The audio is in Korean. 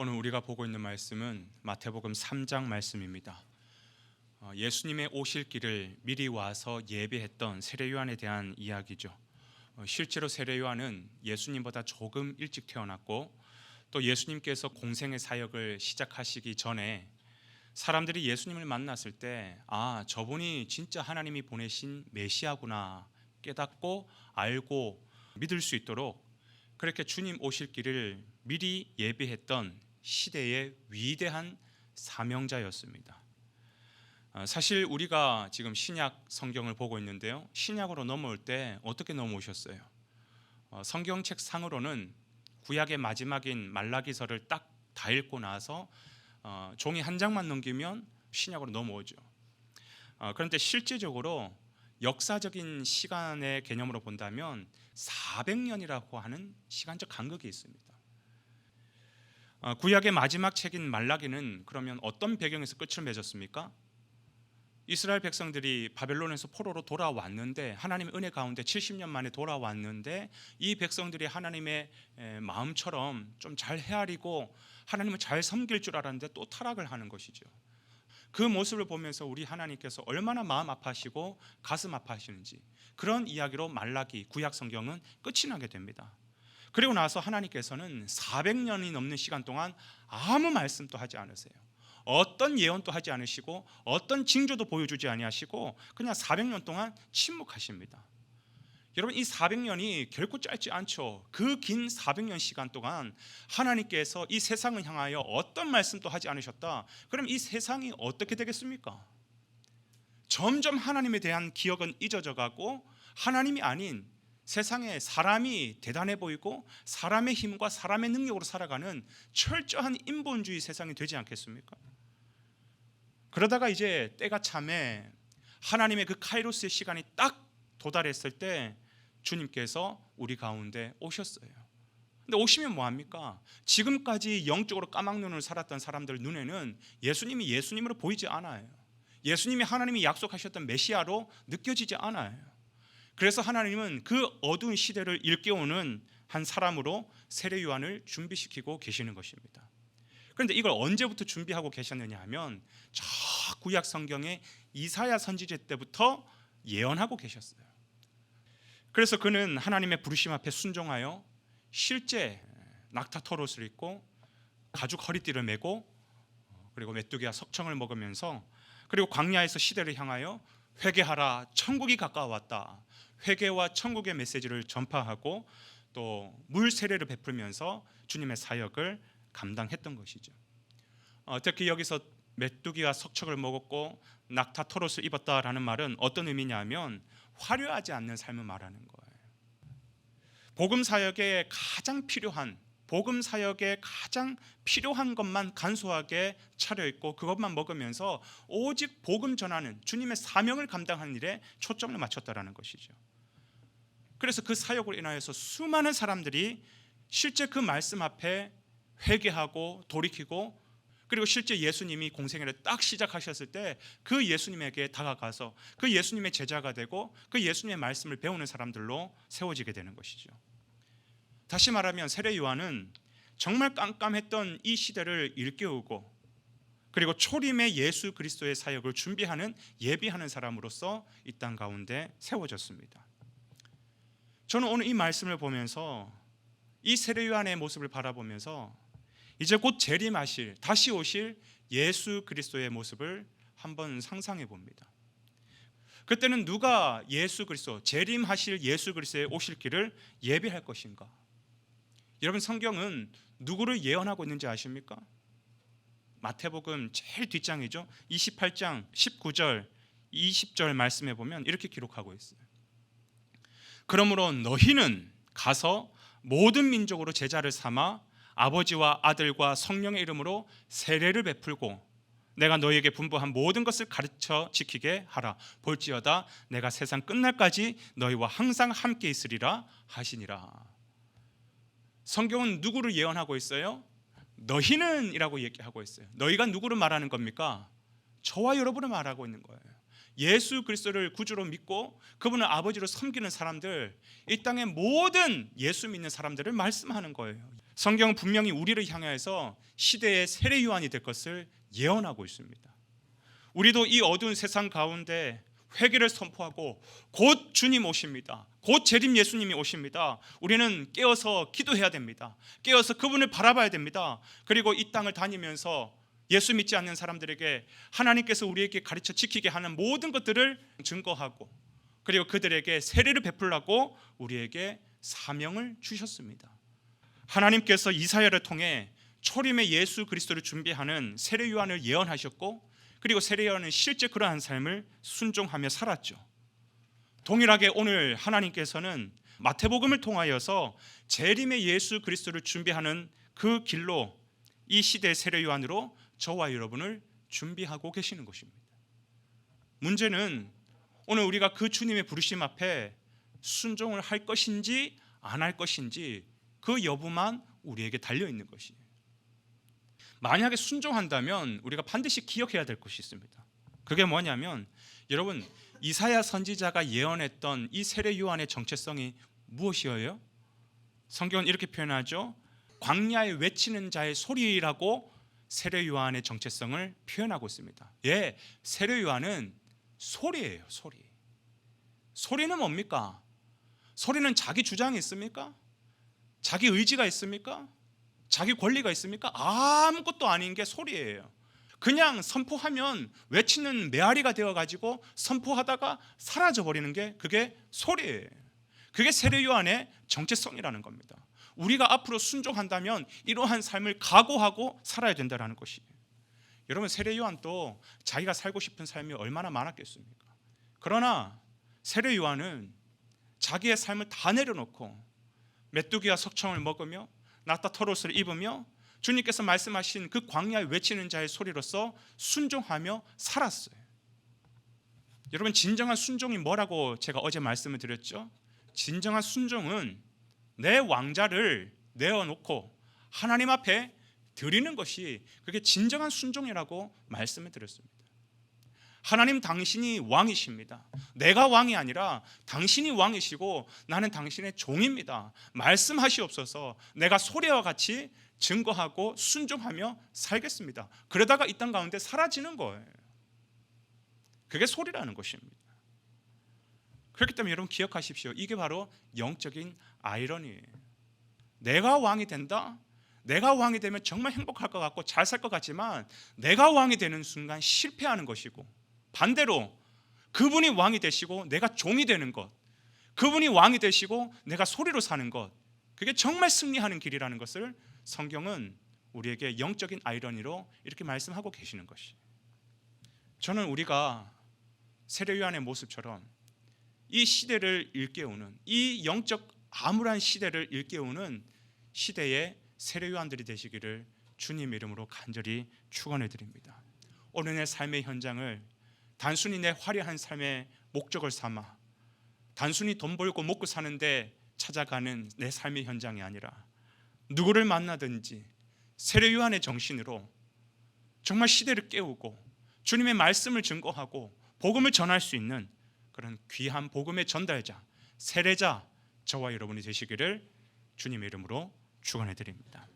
오늘 우리가 보고 있는 말씀은 마태복음 3장 말씀입니다. 예수님의 오실 길을 미리 와서 예배했던 세례 요한에 대한 이야기죠. 실제로 세례 요한은 예수님보다 조금 일찍 태어났고 또 예수님께서 공생의 사역을 시작하시기 전에 사람들이 예수님을 만났을 때 저분이 진짜 하나님이 보내신 메시아구나 깨닫고 알고 믿을 수 있도록 그렇게 주님 오실 길을 미리 예비했던 시대의 위대한 사명자였습니다. 사실 우리가 지금 신약 성경을 보고 있는데요, 신약으로 넘어올 때 어떻게 넘어오셨어요? 성경책 상으로는 구약의 마지막인 말라기서를 딱 다 읽고 나서 종이 한 장만 넘기면 신약으로 넘어오죠. 그런데 실제적으로 역사적인 시간의 개념으로 본다면 400년이라고 하는 시간적 간극이 있습니다. 구약의 마지막 책인 말라기는 그러면 어떤 배경에서 끝을 맺었습니까? 이스라엘 백성들이 바벨론에서 포로로 돌아왔는데 하나님의 은혜 가운데 70년 만에 돌아왔는데 이 백성들이 하나님의 마음처럼 좀 잘 헤아리고 하나님을 잘 섬길 줄 알았는데 또 타락을 하는 것이죠. 그 모습을 보면서 우리 하나님께서 얼마나 마음 아파하시고 가슴 아파하시는지 그런 이야기로 말라기 구약 성경은 끝이 나게 됩니다. 그리고 나서 하나님께서는 400년이 넘는 시간 동안 아무 말씀도 하지 않으세요. 어떤 예언도 하지 않으시고 어떤 징조도 보여주지 아니하시고 그냥 400년 동안 침묵하십니다. 여러분, 이 400년이 결코 짧지 않죠. 그 긴 400년 시간 동안 하나님께서 이 세상을 향하여 어떤 말씀도 하지 않으셨다. 그럼 이 세상이 어떻게 되겠습니까? 점점 하나님에 대한 기억은 잊어져 가고 하나님이 아닌 세상에 사람이 대단해 보이고 사람의 힘과 사람의 능력으로 살아가는 철저한 인본주의 세상이 되지 않겠습니까? 그러다가 이제 때가 참에 하나님의 그 카이로스의 시간이 딱 도달했을 때 주님께서 우리 가운데 오셨어요. 근데 오시면 뭐합니까? 지금까지 영적으로 까막눈을 살았던 사람들 눈에는 예수님이 예수님으로 보이지 않아요. 예수님이 하나님이 약속하셨던 메시아로 느껴지지 않아요. 그래서 하나님은 그 어두운 시대를 일깨우는 한 사람으로 세례 요한을 준비시키고 계시는 것입니다. 그런데 이걸 언제부터 준비하고 계셨느냐 하면 저 구약 성경의 이사야 선지자 때부터 예언하고 계셨어요. 그래서 그는 하나님의 부르심 앞에 순종하여 실제 낙타 털옷을 입고 가죽 허리띠를 메고 그리고 메뚜기와 석청을 먹으면서 그리고 광야에서 시대를 향하여 회개하라, 천국이 가까워왔다, 회개와 천국의 메시지를 전파하고 또 물 세례를 베풀면서 주님의 사역을 감당했던 것이죠. 특히 여기서 메뚜기와 석청을 먹었고 낙타 털옷을 입었다라는 말은 어떤 의미냐면 화려하지 않는 삶을 말하는 거예요. 복음 사역에 가장 필요한 것만 간소하게 차려입고 그것만 먹으면서 오직 복음 전하는 주님의 사명을 감당하는 일에 초점을 맞췄다라는 것이죠. 그래서 그 사역으로 인하여서 수많은 사람들이 실제 그 말씀 앞에 회개하고 돌이키고 그리고 실제 예수님이 공생애를 딱 시작하셨을 때 그 예수님에게 다가가서 그 예수님의 제자가 되고 그 예수님의 말씀을 배우는 사람들로 세워지게 되는 것이죠. 다시 말하면 세례 요한은 정말 깜깜했던 이 시대를 일깨우고 그리고 초림의 예수 그리스도의 사역을 준비하는 예비하는 사람으로서 이 땅 가운데 세워졌습니다. 저는 오늘 이 말씀을 보면서 이 세례 요한의 모습을 바라보면서 이제 곧 재림하실 다시 오실 예수 그리스도의 모습을 한번 상상해 봅니다. 그때는 누가 예수 그리스도 재림하실 예수 그리스도의 오실 길을 예비할 것인가? 여러분, 성경은 누구를 예언하고 있는지 아십니까? 마태복음 제일 뒷장이죠. 28장 19절 20절 말씀해 보면 이렇게 기록하고 있어요. 그러므로 너희는 가서 모든 민족으로 제자를 삼아 아버지와 아들과 성령의 이름으로 세례를 베풀고 내가 너희에게 분부한 모든 것을 가르쳐 지키게 하라. 볼지어다 내가 세상 끝날까지 너희와 항상 함께 있으리라 하시니라. 성경은 누구를 예언하고 있어요? 너희는 이라고 얘기하고 있어요. 너희가 누구를 말하는 겁니까? 저와 여러분을 말하고 있는 거예요. 예수 그리스도를 구주로 믿고 그분을 아버지로 섬기는 사람들, 이 땅의 모든 예수 믿는 사람들을 말씀하는 거예요. 성경은 분명히 우리를 향해서 시대의 세례 요한이 될 것을 예언하고 있습니다. 우리도 이 어두운 세상 가운데 회개를 선포하고 곧 주님 오십니다. 곧 재림 예수님이 오십니다. 우리는 깨어서 기도해야 됩니다. 깨어서 그분을 바라봐야 됩니다. 그리고 이 땅을 다니면서 예수 믿지 않는 사람들에게 하나님께서 우리에게 가르쳐 지키게 하는 모든 것들을 증거하고, 그리고 그들에게 세례를 베풀라고 우리에게 사명을 주셨습니다. 하나님께서 이사야를 통해 초림의 예수 그리스도를 준비하는 세례 요한을 예언하셨고, 그리고 세례 요한은 실제 그러한 삶을 순종하며 살았죠. 동일하게 오늘 하나님께서는 마태복음을 통하여서 재림의 예수 그리스도를 준비하는 그 길로 이 시대의 세례 요한으로 저와 여러분을 준비하고 계시는 것입니다. 문제는 오늘 우리가 그 주님의 부르심 앞에 순종을 할 것인지 안 할 것인지 그 여부만 우리에게 달려 있는 것이에요. 만약에 순종한다면 우리가 반드시 기억해야 될 것이 있습니다. 그게 뭐냐면, 여러분, 이사야 선지자가 예언했던 이 세례 요한의 정체성이 무엇이에요? 성경은 이렇게 표현하죠. 광야에 외치는 자의 소리라고 세례 요한의 정체성을 표현하고 있습니다. 예, 세례 요한은 소리예요. 소리. 소리는 뭡니까? 소리는 자기 주장이 있습니까? 자기 의지가 있습니까? 자기 권리가 있습니까? 아무것도 아닌 게 소리예요. 그냥 선포하면 외치는 메아리가 되어가지고 선포하다가 사라져버리는 게 그게 소리예요. 그게 세례 요한의 정체성이라는 겁니다. 우리가 앞으로 순종한다면 이러한 삶을 각오하고 살아야 된다는 것이에요. 여러분, 세례 요한도 자기가 살고 싶은 삶이 얼마나 많았겠습니까? 그러나 세례 요한은 자기의 삶을 다 내려놓고 메뚜기와 석청을 먹으며 나타 토롯을 입으며 주님께서 말씀하신 그 광야에 외치는 자의 소리로서 순종하며 살았어요. 여러분, 진정한 순종이 뭐라고 제가 어제 말씀을 드렸죠? 진정한 순종은 내 왕자를 내어놓고 하나님 앞에 드리는 것이, 그게 진정한 순종이라고 말씀을 드렸습니다. 하나님, 당신이 왕이십니다. 내가 왕이 아니라 당신이 왕이시고 나는 당신의 종입니다. 말씀하시옵소서. 내가 소리와 같이 증거하고 순종하며 살겠습니다. 그러다가 이 땅 가운데 사라지는 거예요. 그게 소리라는 것입니다. 그렇기 때문에 여러분 기억하십시오. 이게 바로 영적인 아이러니예요. 내가 왕이 된다? 내가 왕이 되면 정말 행복할 것 같고 잘 살 것 같지만 내가 왕이 되는 순간 실패하는 것이고, 반대로 그분이 왕이 되시고 내가 종이 되는 것, 그분이 왕이 되시고 내가 소리로 사는 것, 그게 정말 승리하는 길이라는 것을 성경은 우리에게 영적인 아이러니로 이렇게 말씀하고 계시는 것이, 저는 우리가 세례 요한의 모습처럼 이 시대를 일깨우는, 이 영적 암울한 시대를 일깨우는 시대의 세례 요한들이 되시기를 주님 이름으로 간절히 축원해 드립니다. 오늘 내 삶의 현장을 단순히 내 화려한 삶의 목적을 삼아 단순히 돈 벌고 먹고 사는데 찾아가는 내 삶의 현장이 아니라, 누구를 만나든지 세례 요한의 정신으로 정말 시대를 깨우고 주님의 말씀을 증거하고 복음을 전할 수 있는 그런 귀한 복음의 전달자, 세례자, 저와 여러분이 되시기를 주님의 이름으로 축원해 드립니다.